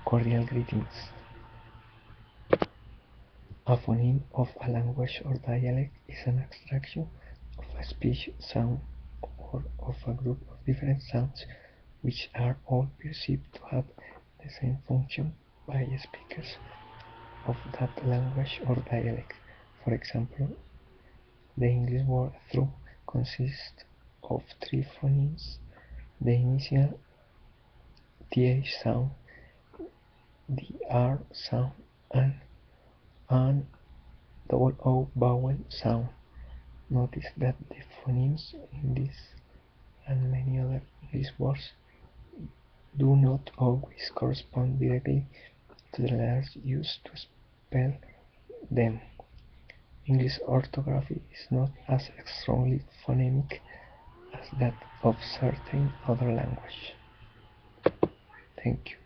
Cordial greetings. A phoneme of a language or dialect is an abstraction of a speech sound or of a group of different sounds which are all perceived to have the same function by speakers of that language or dialect. For example, the English word through consists of three phonemes: the initial th sound, the r sound, and an double o vowel sound. Notice that the phonemes in this and many other English words do not always correspond directly to the letters used to spell them. English orthography is not as strongly phonemic as that of certain other languages. Thank you.